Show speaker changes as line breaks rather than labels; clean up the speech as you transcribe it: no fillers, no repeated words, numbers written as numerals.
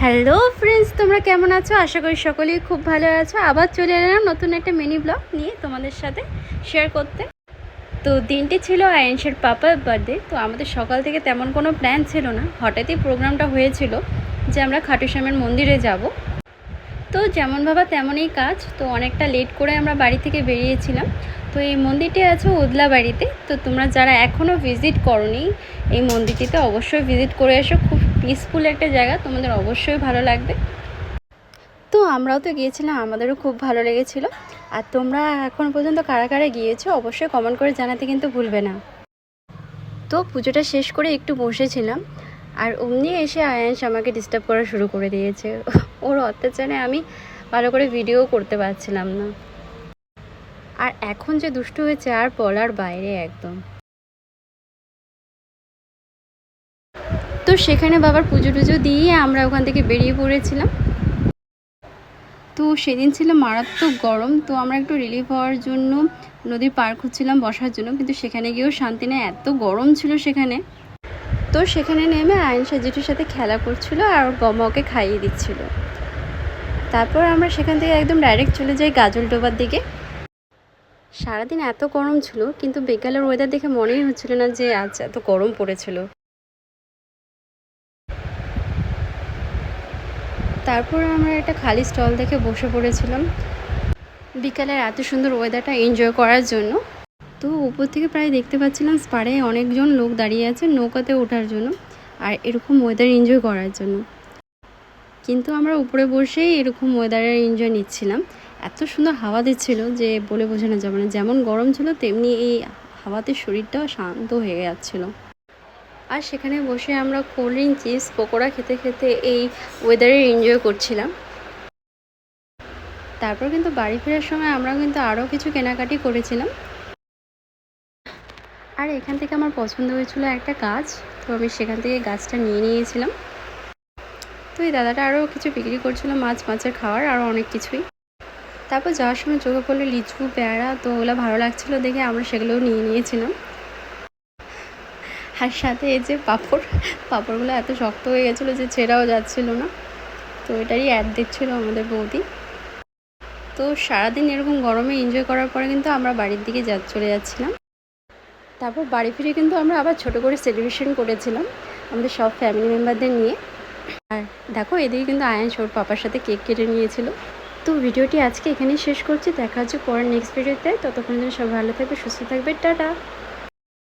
Hello friends, তোমরা কেমন আছো? আশা করি সকলেই খুব ভালো আছো। আবার চলে এলাম নতুন একটা মিনি ব্লগ নিয়ে তোমাদের সাথে শেয়ার করতে। তো দিনটি ছিল আয়েনশের পাপার বার্থডে। তো আমাদের সকাল থেকে তেমন কোনো প্ল্যান ছিল না, হঠাৎই প্রোগ্রামটা হয়েছিল যে আমরা খাটু শ্যামের মন্দিরে যাব। তো যেমন ভাবা তেমনই কাজ। তো অনেকটা লেট করে আমরা বাড়ি থেকে বেরিয়েছিলাম। তো এই মন্দিরটি আছে উদলাবাড়িতে। তো তোমরা যারা এখনও ভিজিট করোনি এই মন্দিরটিতে অবশ্যই ভিজিট করে এসো। খুব পিসফুল একটা জায়গা, তোমাদের অবশ্যই ভালো লাগবে। তো আমরাও তো গিয়েছিলাম, আমাদেরও খুব ভালো লেগেছিল। আর তোমরা এখন পর্যন্ত কারা কারা গিয়েছো অবশ্যই কমেন্ট করে জানাতে কিন্তু ভুলবে না। তো পুজোটা শেষ করে একটু বসেছিলাম, আর অমনি এসে আয়াংশ আমাকে ডিস্টার্ব করা শুরু করে দিয়েছে। ওর অত্যাচারে আমি ভালো করে ভিডিও করতে পারছিলাম না। আর এখন যে দুষ্টু হয়েছে আর বলার বাইরে একদম। তো সেখানে বাবার পুজো টুজো দিয়ে আমরা ওখান থেকে বেরিয়ে পড়েছিলাম। তো সেদিন ছিল মারাত্মক গরম। তো আমরা একটু রিলিফ হওয়ার জন্য নদীর পার খুঁজছিলাম বসার জন্য, কিন্তু সেখানে গিয়েও শান্তি নেই, এত গরম ছিল সেখানে। তো সেখানে নেমে আয়ন সাজিটির সাথে খেলা করছিল আর বমা ওকে খাইয়ে দিচ্ছিল। তারপর আমরা সেখান থেকে একদম ডাইরেক্ট চলে যাই গাজলডোবার দিকে। সারাদিন এত গরম ছিল, কিন্তু বিকালের ওয়েদার দেখে মনেই হচ্ছিল না যে আজ এত গরম পড়েছিল। তারপর আমরা একটা খালি স্টল দেখে বসে পড়েছিলাম বিকালের এত সুন্দর ওয়েদারটা এনজয় করার জন্য। তো উপর থেকে প্রায় দেখতে পাচ্ছিলাম স্পারে অনেকজন লোক দাঁড়িয়ে আছে নৌকাতে ওঠার জন্য আর এরকম ওয়েদার এনজয় করার জন্য। কিন্তু আমরা উপরে বসেই এরকম ওয়েদারের এনজয় নিচ্ছিলাম। এত সুন্দর হাওয়া দিচ্ছিল যে বলে বোঝানো যাবে না। যেমন গরম ছিল তেমনি এই হাওয়াতে শরীরটাও শান্ত হয়ে যাচ্ছিলো। আর সেখানে বসে আমরা কোল্ড ড্রিঙ্ক, চিপস, পকোড়া খেতে খেতে এই ওয়েদারে এনজয় করছিলাম। তারপর কিন্তু বাড়ি ফেরার সময় আমরা কিন্তু আরও কিছু কেনাকাটি করেছিলাম। আর এখান থেকে আমার পছন্দ হয়েছিল একটা গাছ, তো আমি সেখান থেকে গাছটা নিয়ে নিয়েছিলাম। তো এই দাদাটা আরও কিছু বিক্রি করছিল, মাছের খাওয়ার আরও অনেক কিছুই। তারপর যাওয়ার সময় চোখে পড়লো লিচু, পেয়ারা, তো ওগুলো ভালো লাগছিলো দেখে আমরা সেগুলোও নিয়ে নিয়েছিলাম। আর সাথে এই যে পাঁপড়গুলো এত শক্ত হয়ে গেছিলো যে ছেঁড়াও যাচ্ছিল না। তো এটারই অ্যাড দেখছিল আমাদের বৌদি। তো সারাদিন এরকম গরমে এনজয় করার পরে কিন্তু আমরা বাড়ির দিকে চলে যাচ্ছিলাম। তারপর বাড়ি ফিরে কিন্তু আমরা আবার ছোট করে সেলিব্রেশন করেছিলাম আমাদের সব ফ্যামিলি মেম্বারদের নিয়ে। আর দেখো এদিকে কিন্তু আয়ান ওর পাপার সাথে কেক কেটে নিয়েছিল। তো ভিডিওটি আজকে এখানেই শেষ করছি, দেখা হচ্ছে পরের নেক্সট ভিডিওতে। ততক্ষণ যেন সব ভালো থাকবে, সুস্থ থাকবে, টাটা।